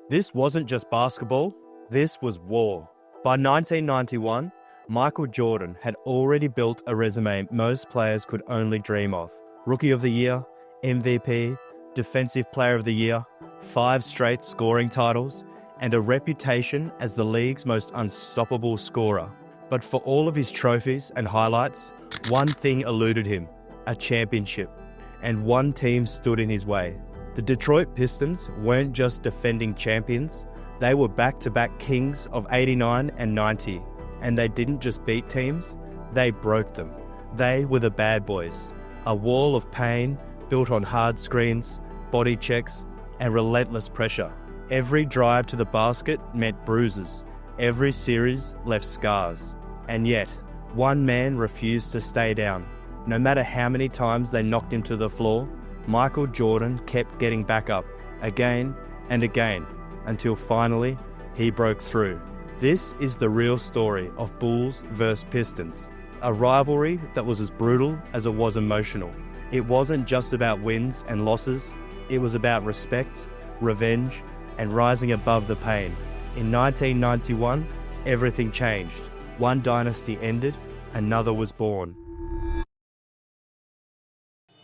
This wasn't just basketball, this was war. By 1991, Michael Jordan had already built a resume most players could only dream of. Rookie of the Year, MVP, Defensive Player of the Year, 5 straight scoring titles, and a reputation as the league's most unstoppable scorer. But for all of his trophies and highlights, one thing eluded him: a championship. And one team stood in his way. The Detroit Pistons weren't just defending champions, they were back-to-back kings of 89 and 90. And they didn't just beat teams, they broke them. They were the bad boys. A wall of pain built on hard screens, body checks, and relentless pressure. Every drive to the basket meant bruises. Every series left scars. And yet, one man refused to stay down. No matter how many times they knocked him to the floor, Michael Jordan kept getting back up, again and again, until finally he broke through. This is the real story of Bulls vs Pistons, a rivalry that was as brutal as it was emotional. It wasn't just about wins and losses, it was about respect, revenge, and rising above the pain. In 1991, everything changed. One dynasty ended, another was born.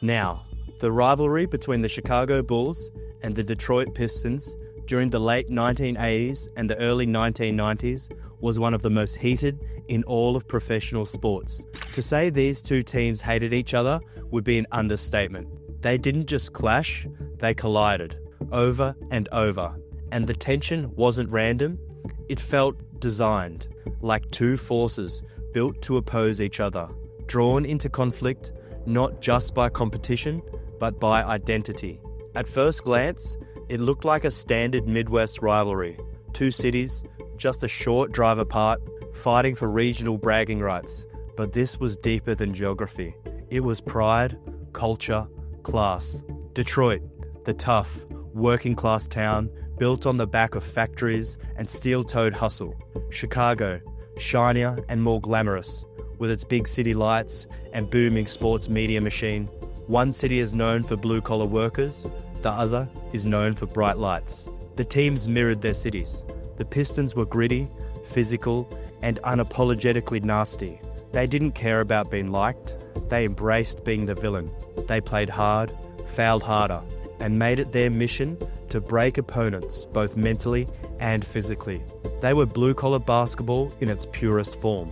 Now, the rivalry between the Chicago Bulls and the Detroit Pistons during the late 1980s and the early 1990s was one of the most heated in all of professional sports. To say these two teams hated each other would be an understatement. They didn't just clash, they collided, over and over. And the tension wasn't random, it felt designed, like two forces built to oppose each other, drawn into conflict not just by competition, but by identity. At first glance, it looked like a standard Midwest rivalry. Two cities, just a short drive apart, fighting for regional bragging rights. But this was deeper than geography. It was pride, culture, class. Detroit, the tough, working-class town built on the back of factories and steel-toed hustle. Chicago, shinier and more glamorous, with its big city lights and booming sports media machine. One city is known for blue-collar workers, the other is known for bright lights. The teams mirrored their cities. The Pistons were gritty, physical, and unapologetically nasty. They didn't care about being liked, they embraced being the villain. They played hard, fouled harder, and made it their mission to break opponents both mentally and physically. They were blue-collar basketball in its purest form.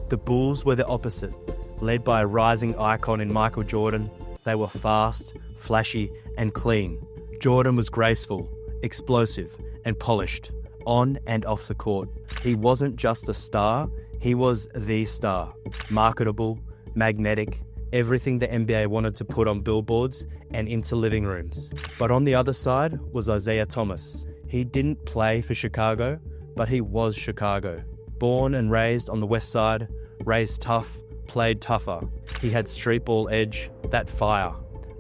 The Bulls were the opposite. Led by a rising icon in Michael Jordan, they were fast, flashy, and clean. Jordan was graceful, explosive, and polished, on and off the court. He wasn't just a star, he was the star. Marketable, magnetic, everything the NBA wanted to put on billboards and into living rooms. But on the other side was Isiah Thomas. He didn't play for Chicago, but he was Chicago. Born and raised on the West Side, raised tough, played tougher. He had street ball edge, that fire.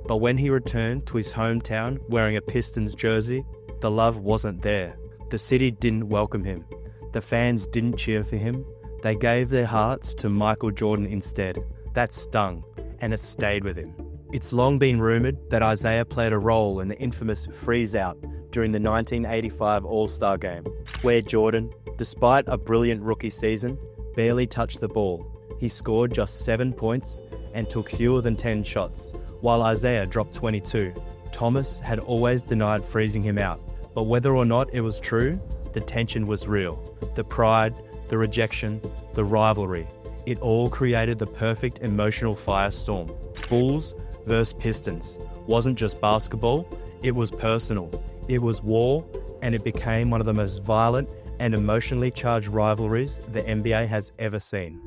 But when he returned to his hometown wearing a Pistons jersey, the love wasn't there. The city didn't welcome him. The fans didn't cheer for him. They gave their hearts to Michael Jordan instead. That stung, and it stayed with him. It's long been rumoured that Isiah played a role in the infamous freeze-out during the 1985 All-Star Game, where Jordan, despite a brilliant rookie season, barely touched the ball. He scored just 7 points and took fewer than 10 shots, while Isiah dropped 22. Thomas had always denied freezing him out, but whether or not it was true, the tension was real. The pride, the rejection, the rivalry, it all created the perfect emotional firestorm. Bulls vs Pistons wasn't just basketball, it was personal. It was war, and it became one of the most violent and emotionally charged rivalries the NBA has ever seen.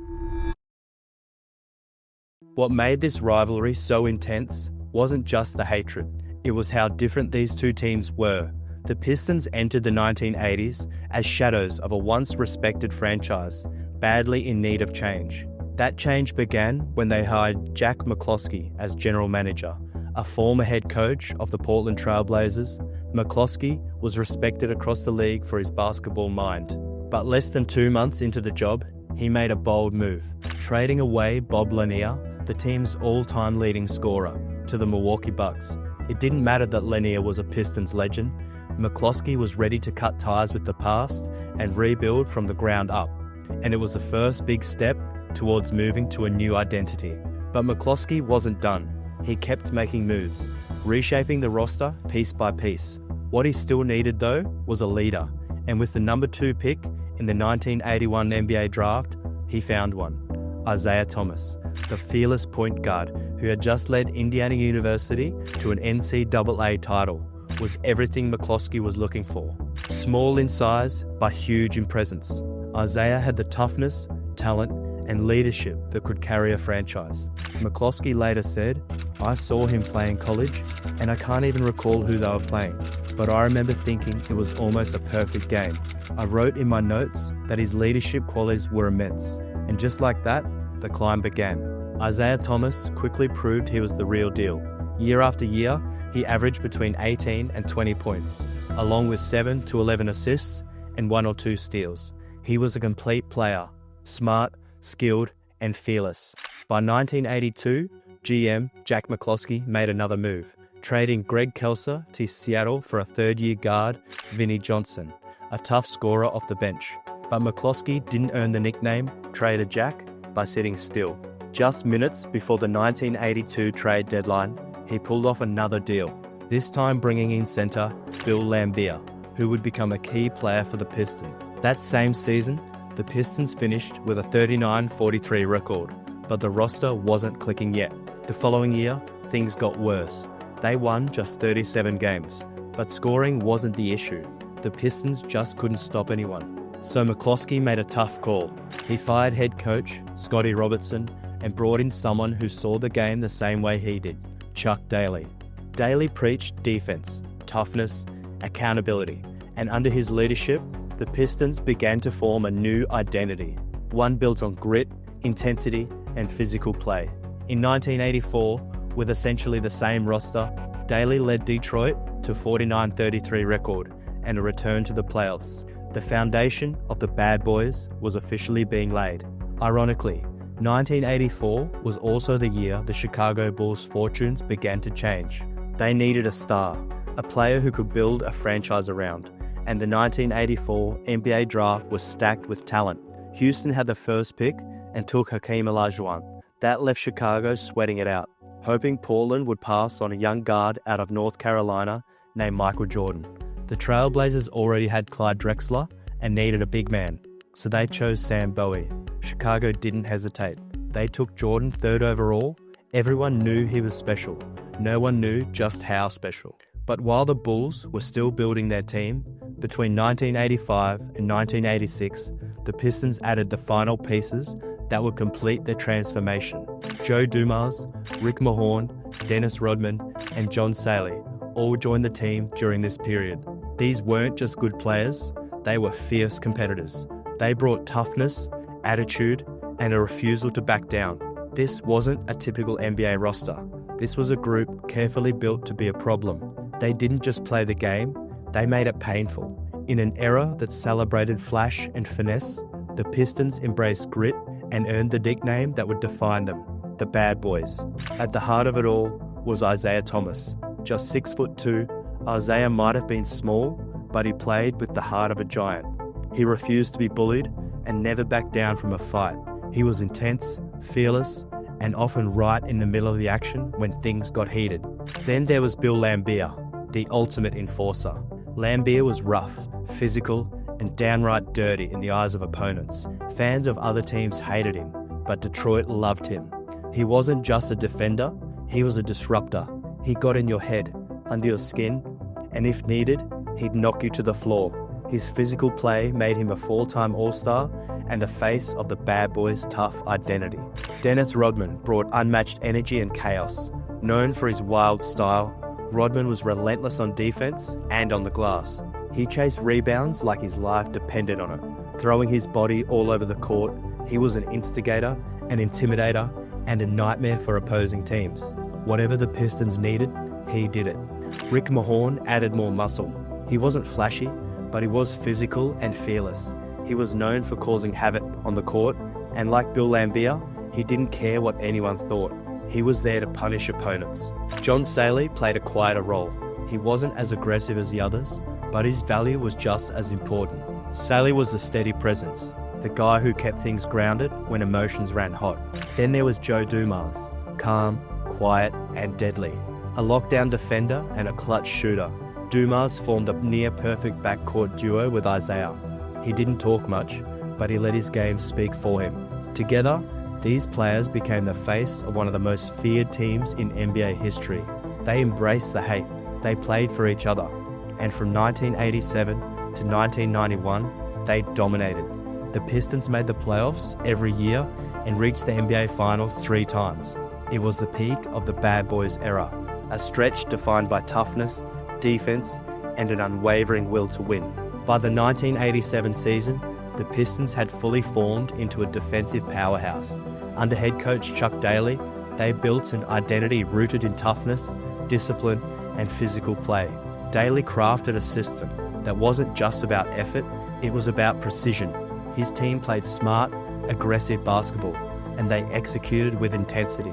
What made this rivalry so intense wasn't just the hatred, it was how different these two teams were. The Pistons entered the 1980s as shadows of a once respected franchise, badly in need of change. That change began when they hired Jack McCloskey as general manager, a former head coach of the Portland Trail Blazers. McCloskey was respected across the league for his basketball mind. But less than 2 months into the job, he made a bold move, trading away Bob Lanier, the team's all-time leading scorer, to the Milwaukee Bucks. It didn't matter that Laimbeer was a Pistons legend. McCloskey was ready to cut ties with the past and rebuild from the ground up. And it was the first big step towards moving to a new identity. But McCloskey wasn't done. He kept making moves, reshaping the roster piece by piece. What he still needed, though, was a leader. And with the number 2 pick in the 1981 NBA draft, he found one. Isiah Thomas, the fearless point guard who had just led Indiana University to an NCAA title, was everything McCloskey was looking for. Small in size, but huge in presence, Isiah had the toughness, talent, and leadership that could carry a franchise. McCloskey later said, "I saw him play in college, and I can't even recall who they were playing, but I remember thinking it was almost a perfect game. I wrote in my notes that his leadership qualities were immense, and just like that, the climb began." Isiah Thomas quickly proved he was the real deal. Year after year, he averaged between 18 and 20 points, along with 7 to 11 assists and 1 or 2 steals. He was a complete player, smart, skilled, and fearless. By 1982, GM Jack McCloskey made another move, trading Greg Kelser to Seattle for a third-year guard, Vinnie Johnson, a tough scorer off the bench. But McCloskey didn't earn the nickname Trader Jack by sitting still. Just minutes before the 1982 trade deadline, he pulled off another deal, this time bringing in center Bill Laimbeer, who would become a key player for the Pistons. That same season, the Pistons finished with a 39-43 record, but the roster wasn't clicking yet. The following year, things got worse. They won just 37 games, but scoring wasn't the issue. The Pistons just couldn't stop anyone. So McCloskey made a tough call. He fired head coach Scotty Robertson and brought in someone who saw the game the same way he did, Chuck Daly. Daly preached defense, toughness, accountability, and under his leadership, the Pistons began to form a new identity, one built on grit, intensity, and physical play. In 1984, with essentially the same roster, Daly led Detroit to a 49-33 record and a return to the playoffs. The foundation of the Bad Boys was officially being laid. Ironically, 1984 was also the year the Chicago Bulls' fortunes began to change. They needed a star, a player who could build a franchise around, and the 1984 NBA draft was stacked with talent. Houston had the first pick and took Hakeem Olajuwon. That left Chicago sweating it out, hoping Portland would pass on a young guard out of North Carolina named Michael Jordan. The Trailblazers already had Clyde Drexler and needed a big man, so they chose Sam Bowie. Chicago didn't hesitate. They took Jordan 3rd overall. Everyone knew he was special. No one knew just how special. But while the Bulls were still building their team, between 1985 and 1986, the Pistons added the final pieces that would complete their transformation. Joe Dumars, Rick Mahorn, Dennis Rodman, and John Saley all joined the team during this period. These weren't just good players, they were fierce competitors. They brought toughness, attitude, and a refusal to back down. This wasn't a typical NBA roster. This was a group carefully built to be a problem. They didn't just play the game, they made it painful. In an era that celebrated flash and finesse, the Pistons embraced grit and earned the nickname that would define them, the Bad Boys. At the heart of it all was Isiah Thomas. Just 6'2", Isiah might have been small, but he played with the heart of a giant. He refused to be bullied and never backed down from a fight. He was intense, fearless, and often right in the middle of the action when things got heated. Then there was Bill Laimbeer, the ultimate enforcer. Laimbeer was rough, physical, and downright dirty in the eyes of opponents. Fans of other teams hated him, but Detroit loved him. He wasn't just a defender, he was a disruptor. He got in your head, under your skin, and if needed, he'd knock you to the floor. His physical play made him a 4-time All-Star and a face of the Bad Boys' tough identity. Dennis Rodman brought unmatched energy and chaos. Known for his wild style, Rodman was relentless on defense and on the glass. He chased rebounds like his life depended on it. Throwing his body all over the court, he was an instigator, an intimidator, and a nightmare for opposing teams. Whatever the Pistons needed, he did it. Rick Mahorn added more muscle. He wasn't flashy, but he was physical and fearless. He was known for causing havoc on the court, and like Bill Laimbeer, he didn't care what anyone thought. He was there to punish opponents. John Saley played a quieter role. He wasn't as aggressive as the others, but his value was just as important. Saley was the steady presence, the guy who kept things grounded when emotions ran hot. Then there was Joe Dumars, calm, quiet, and deadly. A lockdown defender and a clutch shooter. Dumars formed a near-perfect backcourt duo with Isiah. He didn't talk much, but he let his game speak for him. Together, these players became the face of one of the most feared teams in NBA history. They embraced the hate. They played for each other. And from 1987 to 1991, they dominated. The Pistons made the playoffs every year and reached the NBA Finals 3 times. It was the peak of the bad boys era, a stretch defined by toughness, defense, and an unwavering will to win. By the 1987 season, the Pistons had fully formed into a defensive powerhouse. Under head coach Chuck Daly, they built an identity rooted in toughness, discipline, and physical play. Daly crafted a system that wasn't just about effort, it was about precision. His team played smart, aggressive basketball, and they executed with intensity.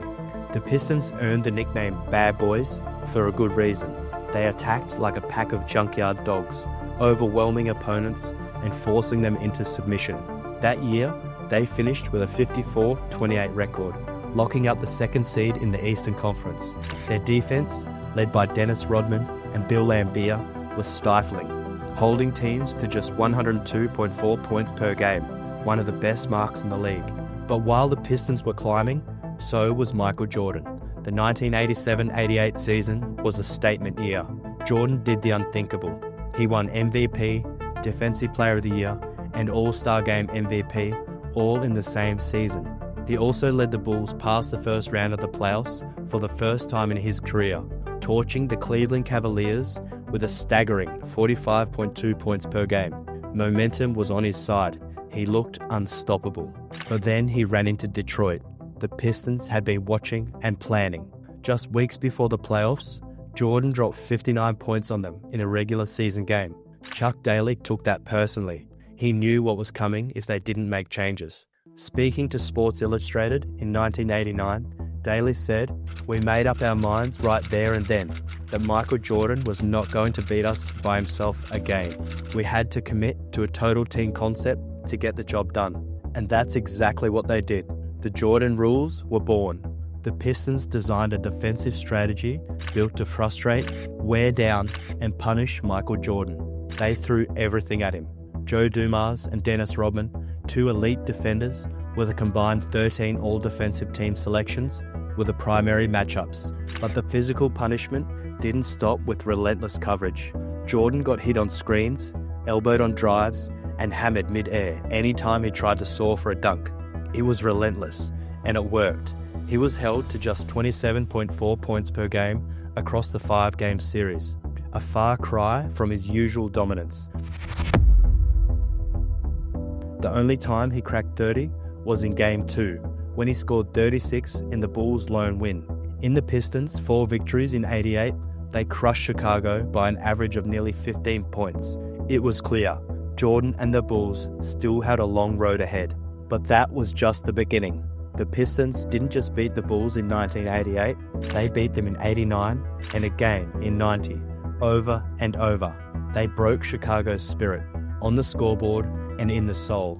The Pistons earned the nickname Bad Boys for a good reason. They attacked like a pack of junkyard dogs, overwhelming opponents and forcing them into submission. That year, they finished with a 54-28 record, locking up the 2nd seed in the Eastern Conference. Their defense, led by Dennis Rodman and Bill Laimbeer, was stifling, holding teams to just 102.4 points per game, one of the best marks in the league. But while the Pistons were climbing, so was Michael Jordan. The 1987-88 season was a statement year. Jordan did the unthinkable. He won MVP, Defensive Player of the Year, and All-Star Game MVP, all in the same season. He also led the Bulls past the first round of the playoffs for the first time in his career, torching the Cleveland Cavaliers with a staggering 45.2 points per game. Momentum was on his side. He looked unstoppable. But then he ran into Detroit. The Pistons had been watching and planning. Just weeks before the playoffs, Jordan dropped 59 points on them in a regular season game. Chuck Daly took that personally. He knew what was coming if they didn't make changes. Speaking to Sports Illustrated in 1989, Daly said, "We made up our minds right there and then that Michael Jordan was not going to beat us by himself again. We had to commit to a total team concept to get the job done." And that's exactly what they did. The Jordan rules were born. The Pistons designed a defensive strategy built to frustrate, wear down, and punish Michael Jordan. They threw everything at him. Joe Dumars and Dennis Rodman, 2 elite defenders with a combined 13 all-defensive team selections, were the primary matchups. But the physical punishment didn't stop with relentless coverage. Jordan got hit on screens, elbowed on drives, and hammered mid-air anytime he tried to soar for a dunk. It was relentless, and it worked. He was held to just 27.4 points per game across the 5-game series, a far cry from his usual dominance. The only time he cracked 30 was in Game 2, when he scored 36 in the Bulls' lone win. In the Pistons' 4 victories in '88, they crushed Chicago by an average of nearly 15 points. It was clear, Jordan and the Bulls still had a long road ahead. But that was just the beginning. The Pistons didn't just beat the Bulls in 1988, they beat them in '89 and again in '90, over and over. They broke Chicago's spirit, on the scoreboard and in the soul.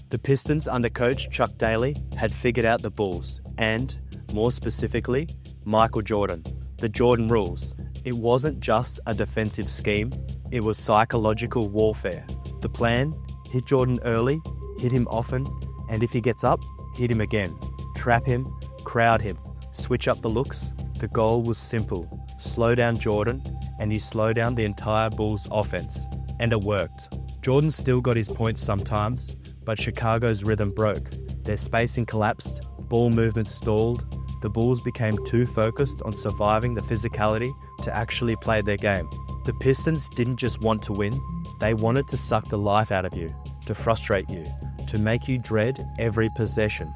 The Pistons under coach Chuck Daly had figured out the Bulls and, more specifically, Michael Jordan. The Jordan rules. It wasn't just a defensive scheme, it was psychological warfare. The plan? Hit Jordan early, hit him often, and if he gets up, hit him again. Trap him, crowd him, switch up the looks. The goal was simple. Slow down Jordan, and you slow down the entire Bulls offense. And it worked. Jordan still got his points sometimes, but Chicago's rhythm broke. Their spacing collapsed, ball movement stalled. The Bulls became too focused on surviving the physicality to actually play their game. The Pistons didn't just want to win, they wanted to suck the life out of you, to frustrate you, to make you dread every possession.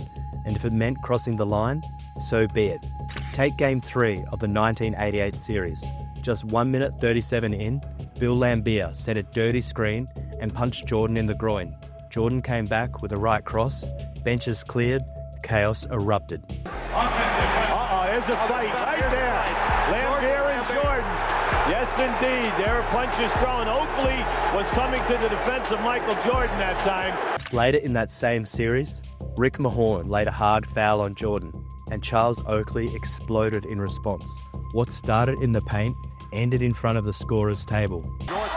And if it meant crossing the line, so be it. Take Game 3 of the 1988 series. Just 1 minute 37 in, Bill Laimbeer set a dirty screen and punched Jordan in the groin. Jordan came back with a right cross, benches cleared, chaos erupted. There's a fight right there. Laimbeer and Jordan. Yes, indeed. There are punches thrown. Oakley was coming to the defense of Michael Jordan that time. Later in that same series, Rick Mahorn laid a hard foul on Jordan, and Charles Oakley exploded in response. What started in the paint ended in front of the scorer's table. Jordan.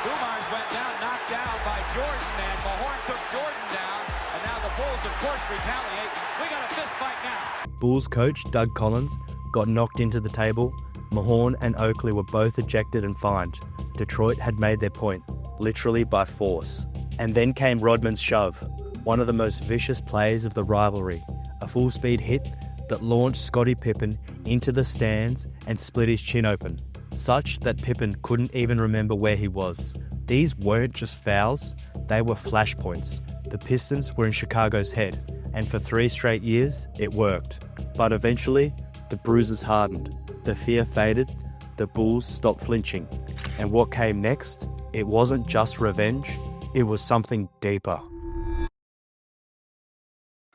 Dumars went down, knocked down by Jordan, and Mahorn took Jordan down, and now the Bulls, of course, retaliate. We got a fist fight now. Bulls coach Doug Collins got knocked into the table. Mahorn and Oakley were both ejected and fined. Detroit had made their point, literally by force. And then came Rodman's shove, one of the most vicious plays of the rivalry, a full-speed hit that launched Scottie Pippen into the stands and split his chin open, such that Pippen couldn't even remember where he was. These weren't just fouls, they were flashpoints. The Pistons were in Chicago's head, and for 3 straight years, it worked. But eventually, the bruises hardened, the fear faded, the Bulls stopped flinching. And what came next? It wasn't just revenge, it was something deeper.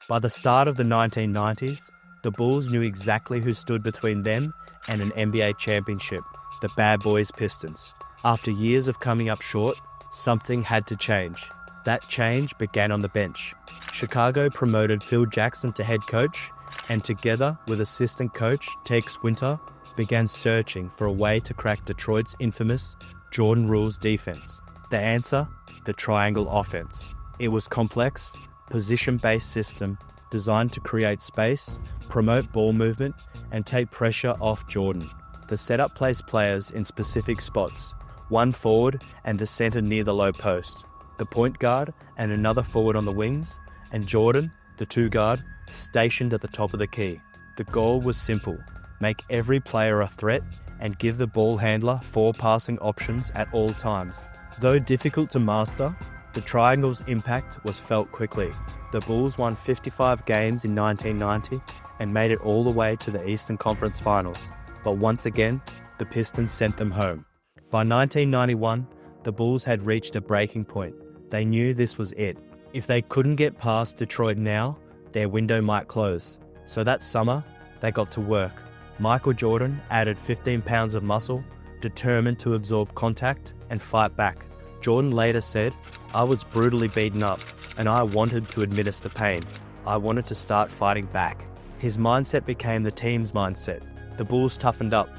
By the start of the 1990s, the Bulls knew exactly who stood between them and an NBA championship, the bad boys Pistons. After years of coming up short, something had to change. That change began on the bench. Chicago promoted Phil Jackson to head coach, and together with assistant coach Tex Winter, began searching for a way to crack Detroit's infamous Jordan rules defense. The answer? The triangle offense. It was complex, position-based system designed to create space, promote ball movement, and take pressure off Jordan. The setup placed players in specific spots, one forward and the center near the low post, the point guard and another forward on the wings, and Jordan, the 2 guard, stationed at the top of the key. The goal was simple: make every player a threat and give the ball handler 4 passing options at all times. Though difficult to master, the triangle's impact was felt quickly. The Bulls won 55 games in 1990 and made it all the way to the Eastern Conference Finals. But once again, the Pistons sent them home. By 1991, the Bulls had reached a breaking point. They knew this was it. If they couldn't get past Detroit now, their window might close. So that summer, they got to work. Michael Jordan added 15 pounds of muscle, determined to absorb contact and fight back. Jordan later said, "I was brutally beaten up, and I wanted to administer pain. I wanted to start fighting back." His mindset became the team's mindset. The Bulls toughened up.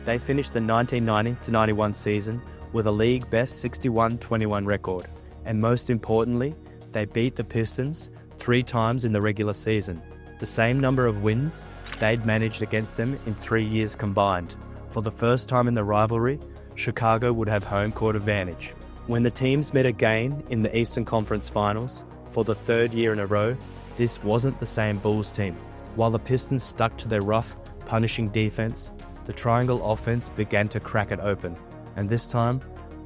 They finished the 1990-91 season with a league-best 61-21 record, and most importantly, they beat the Pistons 3 times in the regular season, the same number of wins they'd managed against them in 3 years combined. For the first time in the rivalry, Chicago would have home court advantage. When the teams met again in the Eastern Conference Finals, for the 3rd year in a row, this wasn't the same Bulls team. While the Pistons stuck to their rough, punishing defense, the triangle offense began to crack it open. And this time,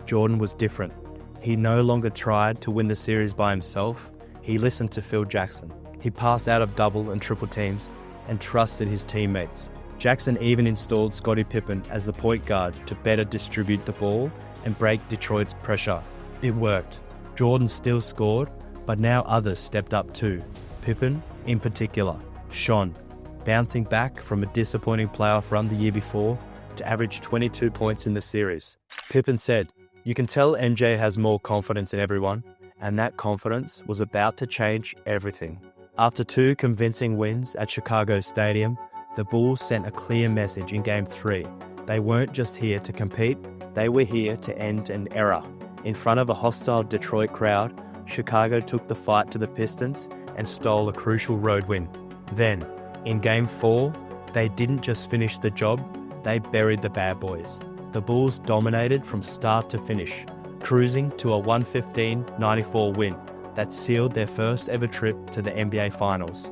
Jordan was different. He no longer tried to win the series by himself. He listened to Phil Jackson. He passed out of double and triple teams and trusted his teammates. Jackson even installed Scottie Pippen as the point guard to better distribute the ball and break Detroit's pressure. It worked. Jordan still scored, but now others stepped up too. Pippen, in particular, shone, bouncing back from a disappointing playoff run the year before to average 22 points in the series. Pippen said, "You can tell MJ has more confidence in everyone," and that confidence was about to change everything. After 2 convincing wins at Chicago Stadium, the Bulls sent a clear message in Game 3. They weren't just here to compete, they were here to end an era. In front of a hostile Detroit crowd, Chicago took the fight to the Pistons and stole a crucial road win. Then, in Game 4, they didn't just finish the job, they buried the bad boys. The Bulls dominated from start to finish, cruising to a 115-94 win that sealed their first ever trip to the NBA Finals.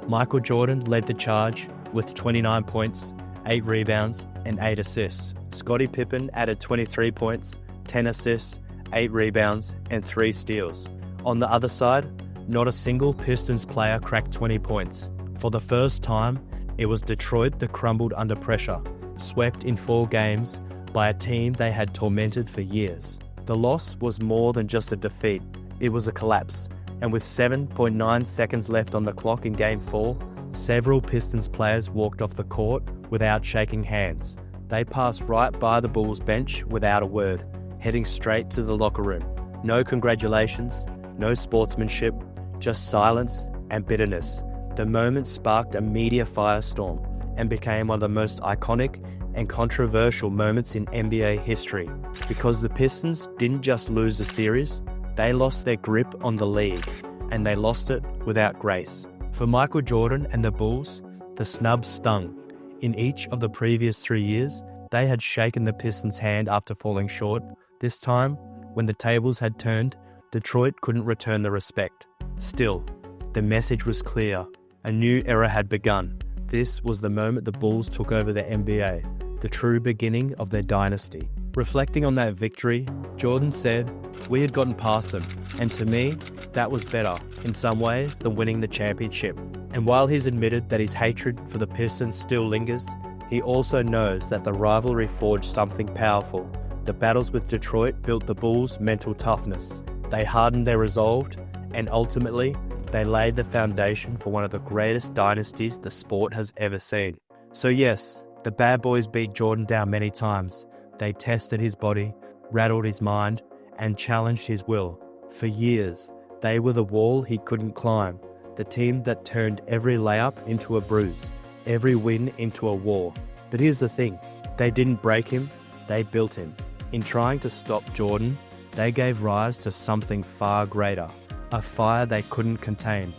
Michael Jordan led the charge with 29 points, 8 rebounds, and 8 assists. Scottie Pippen added 23 points, 10 assists, 8 rebounds, and 3 steals. On the other side, not a single Pistons player cracked 20 points. For the first time, it was Detroit that crumbled under pressure, swept in 4 games by a team they had tormented for years. The loss was more than just a defeat, it was a collapse. and with 7.9 seconds left on the clock in Game 4, several Pistons players walked off the court without shaking hands. They passed right by the Bulls bench without a word, heading straight to the locker room. No congratulations, no sportsmanship, just silence and bitterness. The moment sparked a media firestorm and became one of the most iconic and controversial moments in NBA history, because the Pistons didn't just lose the series, they lost their grip on the league, and they lost it without grace. For Michael Jordan and the Bulls, the snub stung. In each of the previous 3 years, they had shaken the Pistons' hand after falling short. This time, when the tables had turned, Detroit couldn't return the respect. Still, the message was clear. A new era had begun. This was the moment the Bulls took over the NBA, the true beginning of their dynasty. Reflecting on that victory, Jordan said, "We had gotten past them, and to me, that was better, in some ways, than winning the championship." And while he's admitted that his hatred for the Pistons still lingers, he also knows that the rivalry forged something powerful. The battles with Detroit built the Bulls' mental toughness. They hardened their resolve, and ultimately, they laid the foundation for one of the greatest dynasties the sport has ever seen. So yes, the bad boys beat Jordan down many times. They tested his body, rattled his mind, and challenged his will. For years, they were the wall he couldn't climb, the team that turned every layup into a bruise, every win into a war. But here's the thing, they didn't break him, they built him. In trying to stop Jordan, they gave rise to something far greater, a fire they couldn't contain.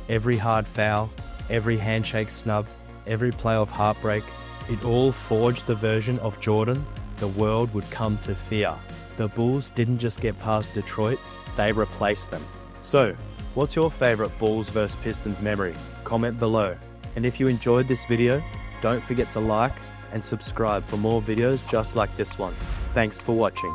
Every hard foul, every handshake snub, every playoff heartbreak, it all forged the version of Jordan the world would come to fear. The Bulls didn't just get past Detroit, they replaced them. So, what's your favorite Bulls vs Pistons memory? Comment below. And if you enjoyed this video, don't forget to like and subscribe for more videos just like this one. Thanks for watching.